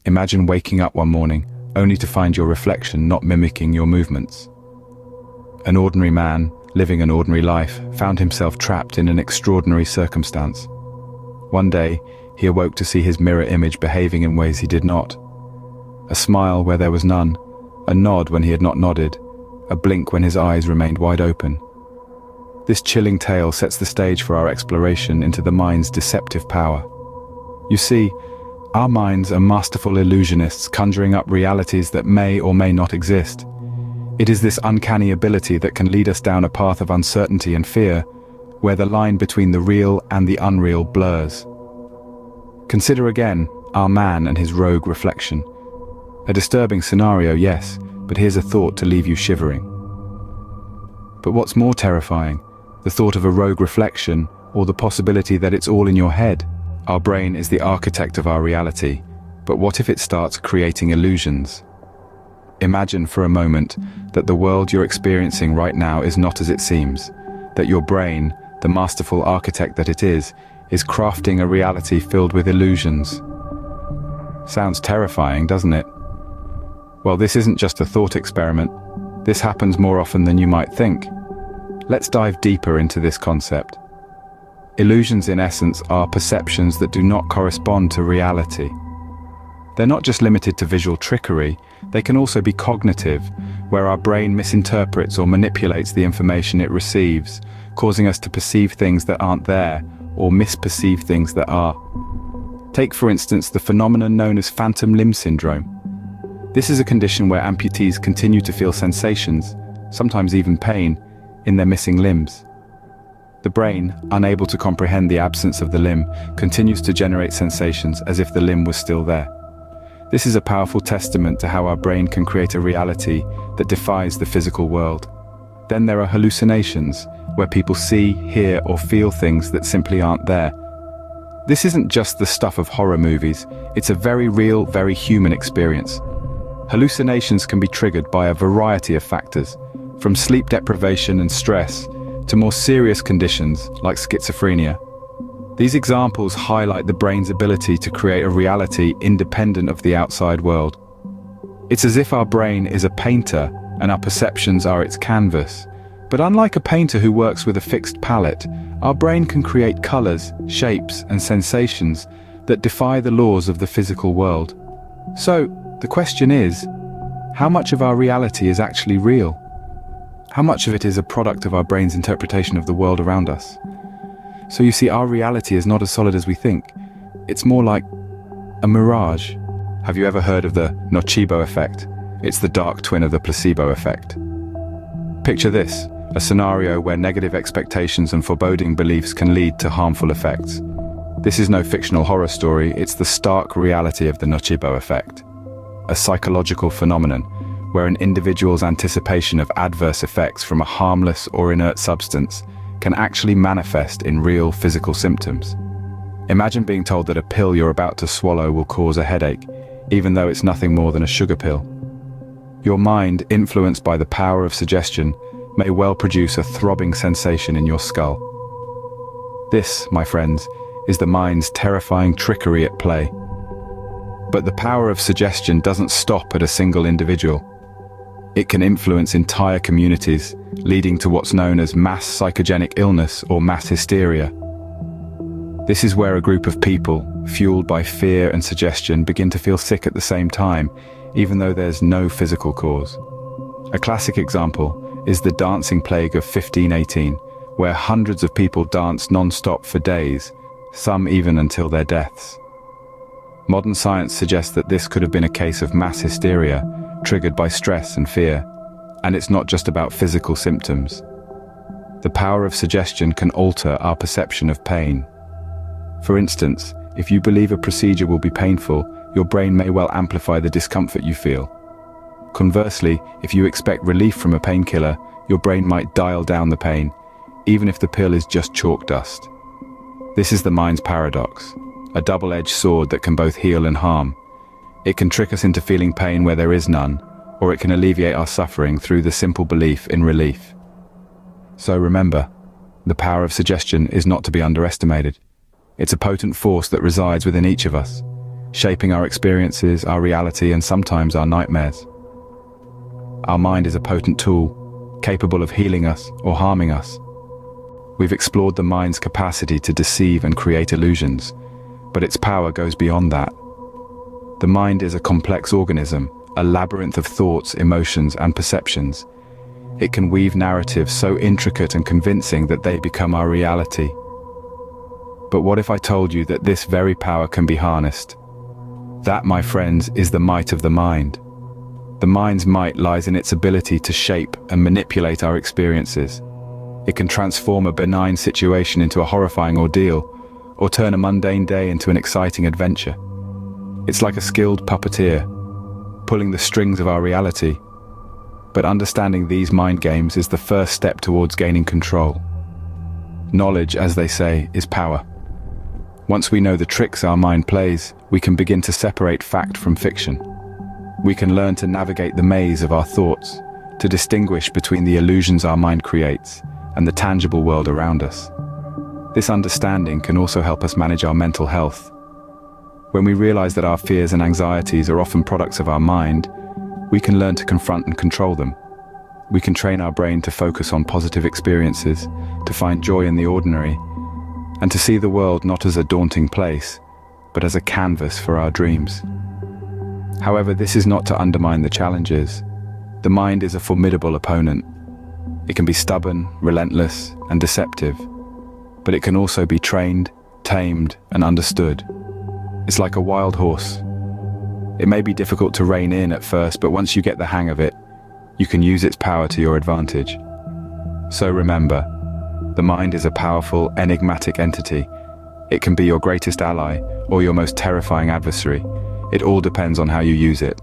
Imagine waking up one morning only to find your reflection not mimicking your movements. An ordinary man, living an ordinary life, found himself trapped in an extraordinary circumstance. One day, he awoke to see his mirror image behaving in ways he did not. A smile where there was none, a nod when he had not nodded, a blink when his eyes remained wide open. This chilling tale sets the stage for our exploration into the mind's deceptive power. You see, our minds are masterful illusionists conjuring up realities that may or may not exist. It is this uncanny ability that can lead us down a path of uncertainty and fear, where the line between the real and the unreal blurs. Consider again our man and his rogue reflection. A disturbing scenario, yes, but here's a thought to leave you shivering. But what's more terrifying, the thought of a rogue reflection or the possibility that it's all in your head? Our brain is the architect of our reality, but what if it starts creating illusions? Imagine for a moment that the world you're experiencing right now is not as it seems, that your brain, the masterful architect that it is crafting a reality filled with illusions. Sounds terrifying, doesn't it? Well, this isn't just a thought experiment. This happens more often than you might think. Let's dive deeper into this concept. Illusions, in essence, are perceptions that do not correspond to reality. They're not just limited to visual trickery, they can also be cognitive, where our brain misinterprets or manipulates the information it receives, causing us to perceive things that aren't there, or misperceive things that are. Take, for instance, the phenomenon known as phantom limb syndrome. This is a condition where amputees continue to feel sensations, sometimes even pain, in their missing limbs. The brain, unable to comprehend the absence of the limb, continues to generate sensations as if the limb was still there. This is a powerful testament to how our brain can create a reality that defies the physical world. Then there are hallucinations, where people see, hear, or feel things that simply aren't there. This isn't just the stuff of horror movies, it's a very real, very human experience. Hallucinations can be triggered by a variety of factors, from sleep deprivation and stress to more serious conditions like schizophrenia. These examples highlight the brain's ability to create a reality independent of the outside world. It's as if our brain is a painter and our perceptions are its canvas. But unlike a painter who works with a fixed palette, our brain can create colors, shapes, and sensations that defy the laws of the physical world. So, the question is, how much of our reality is actually real? How much of it is a product of our brain's interpretation of the world around us? So you see, our reality is not as solid as we think. It's more like a mirage. Have you ever heard of the nocebo effect? It's the dark twin of the placebo effect. Picture this, a scenario where negative expectations and foreboding beliefs can lead to harmful effects. This is no fictional horror story, it's the stark reality of the nocebo effect. A psychological phenomenon where an individual's anticipation of adverse effects from a harmless or inert substance can actually manifest in real physical symptoms. Imagine being told that a pill you're about to swallow will cause a headache, even though it's nothing more than a sugar pill. Your mind, influenced by the power of suggestion, may well produce a throbbing sensation in your skull. This, my friends, is the mind's terrifying trickery at play. But the power of suggestion doesn't stop at a single individual. It can influence entire communities, leading to what's known as mass psychogenic illness or mass hysteria. This is where a group of people, fueled by fear and suggestion, begin to feel sick at the same time, even though there's no physical cause. A classic example is the dancing plague of 1518, where hundreds of people danced non-stop for days, some even until their deaths. Modern science suggests that this could have been a case of mass hysteria, triggered by stress and fear, and it's not just about physical symptoms. The power of suggestion can alter our perception of pain. For instance, if you believe a procedure will be painful, your brain may well amplify the discomfort you feel. Conversely, if you expect relief from a painkiller, your brain might dial down the pain, even if the pill is just chalk dust. This is the mind's paradox, a double-edged sword that can both heal and harm. It can trick us into feeling pain where there is none, or it can alleviate our suffering through the simple belief in relief. So remember, the power of suggestion is not to be underestimated. It's a potent force that resides within each of us. shaping our experiences, our reality, and sometimes our nightmares. Our mind is a potent tool, capable of healing us or harming us. We've explored the mind's capacity to deceive and create illusions, but its power goes beyond that. The mind is a complex organism, a labyrinth of thoughts, emotions, and perceptions. It can weave narratives so intricate and convincing that they become our reality. But what if I told you that this very power can be harnessed? That, my friends, is the might of the mind. The mind's might lies in its ability to shape and manipulate our experiences. It can transform a benign situation into a horrifying ordeal, or turn a mundane day into an exciting adventure. It's like a skilled puppeteer, pulling the strings of our reality. But understanding these mind games is the first step towards gaining control. Knowledge, as they say, is power. Once we know the tricks our mind plays, we can begin to separate fact from fiction. We can learn to navigate the maze of our thoughts, to distinguish between the illusions our mind creates and the tangible world around us. This understanding can also help us manage our mental health. When we realize that our fears and anxieties are often products of our mind, we can learn to confront and control them. We can train our brain to focus on positive experiences, to find joy in the ordinary, and to see the world not as a daunting place, but as a canvas for our dreams. However, this is not to undermine the challenges. The mind is a formidable opponent. It can be stubborn, relentless, and deceptive, but it can also be trained, tamed, and understood. It's like a wild horse. It may be difficult to rein in at first, but once you get the hang of it, you can use its power to your advantage. So remember, the mind is a powerful, enigmatic entity. It can be your greatest ally or your most terrifying adversary. It all depends on how you use it.